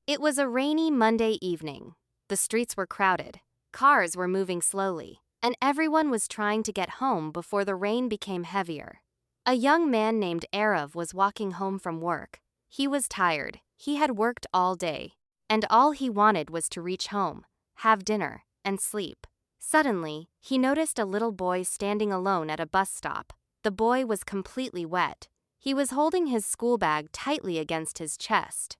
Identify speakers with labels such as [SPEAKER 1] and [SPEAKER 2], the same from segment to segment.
[SPEAKER 1] It was a rainy Monday evening. The streets were crowded, cars were moving slowly, and everyone was trying to get home before the rain became heavier. A young man named Arav was walking home from work. He was tired, he had worked all day, and all he wanted was to reach home, have dinner, and sleep. Suddenly, he noticed a little boy standing alone at a bus stop. The boy was completely wet. He was holding his school bag tightly against his chest,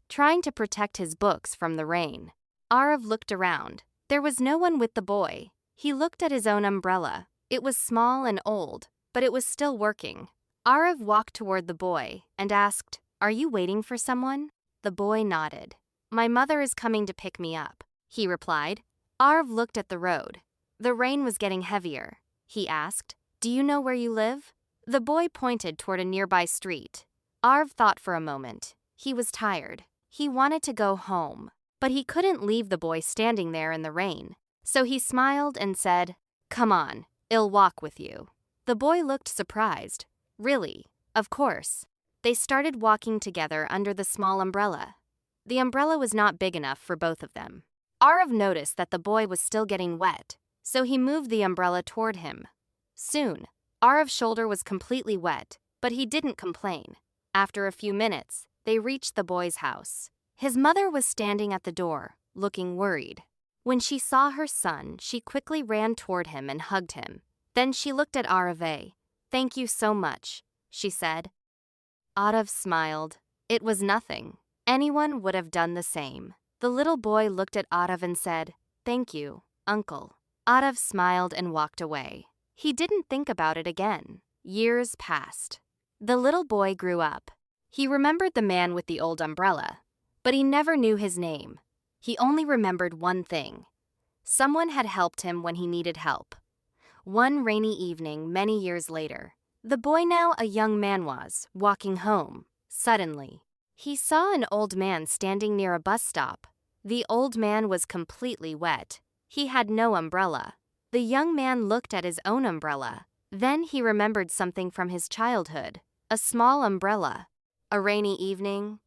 [SPEAKER 1] trying to protect his books from the rain. Arav looked around. There was no one with the boy. He looked at his own umbrella. It was small and old, but it was still working. Arav walked toward the boy and asked, "Are you waiting for someone?" The boy nodded. "My mother is coming to pick me up," he replied. Arav looked at the road. The rain was getting heavier. He asked, "Do you know where you live?" The boy pointed toward a nearby street. Arav thought for a moment. He was tired. He wanted to go home, but he couldn't leave the boy standing there in the rain. So he smiled and said, "Come on, I'll walk with you." The boy looked surprised. "Really? Of course." They started walking together under the small umbrella. The umbrella was not big enough for both of them. Arav noticed that the boy was still getting wet, so he moved the umbrella toward him. Soon, Arav's shoulder was completely wet, but he didn't complain. After a few minutes, they reached the boy's house. His mother was standing at the door, looking worried. When she saw her son, she quickly ran toward him and hugged him. Then she looked at Arav. "Thank you so much," she said. Arav smiled. It was nothing. Anyone would have done the same. The little boy looked at Arav and said, "Thank you, Uncle." Arav smiled and walked away. He didn't think about it again. Years passed. The little boy grew up. He remembered the man with the old umbrella, but he never knew his name. He only remembered one thing. Someone had helped him when he needed help. One rainy evening many years later, the boy, now a young man, was walking home. Suddenly, he saw an old man standing near a bus stop. The old man was completely wet. He had no umbrella. The young man looked at his own umbrella. Then he remembered something from his childhood: a small umbrella, a rainy evening,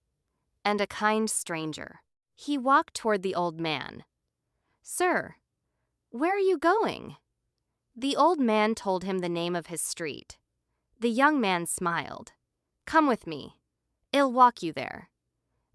[SPEAKER 1] and a kind stranger. He walked toward the old man. "Sir, where are you going?" The old man told him the name of his street. The young man smiled. "Come with me. I'll walk you there."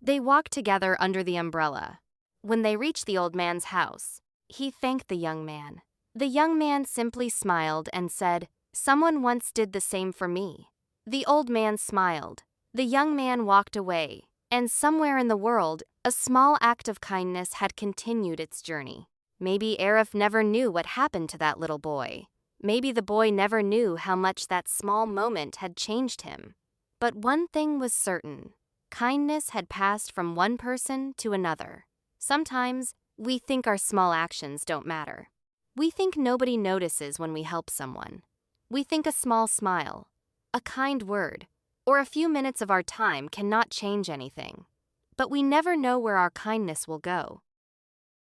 [SPEAKER 1] They walked together under the umbrella. When they reached the old man's house, he thanked the young man. The young man simply smiled and said, "Someone once did the same for me." The old man smiled. The young man walked away, and somewhere in the world, a small act of kindness had continued its journey. Maybe Arav never knew what happened to that little boy. Maybe the boy never knew how much that small moment had changed him. But one thing was certain: kindness had passed from one person to another. Sometimes, we think our small actions don't matter. We think nobody notices when we help someone. We think a small smile, a kind word, or a few minutes of our time cannot change anything. But we never know where our kindness will go.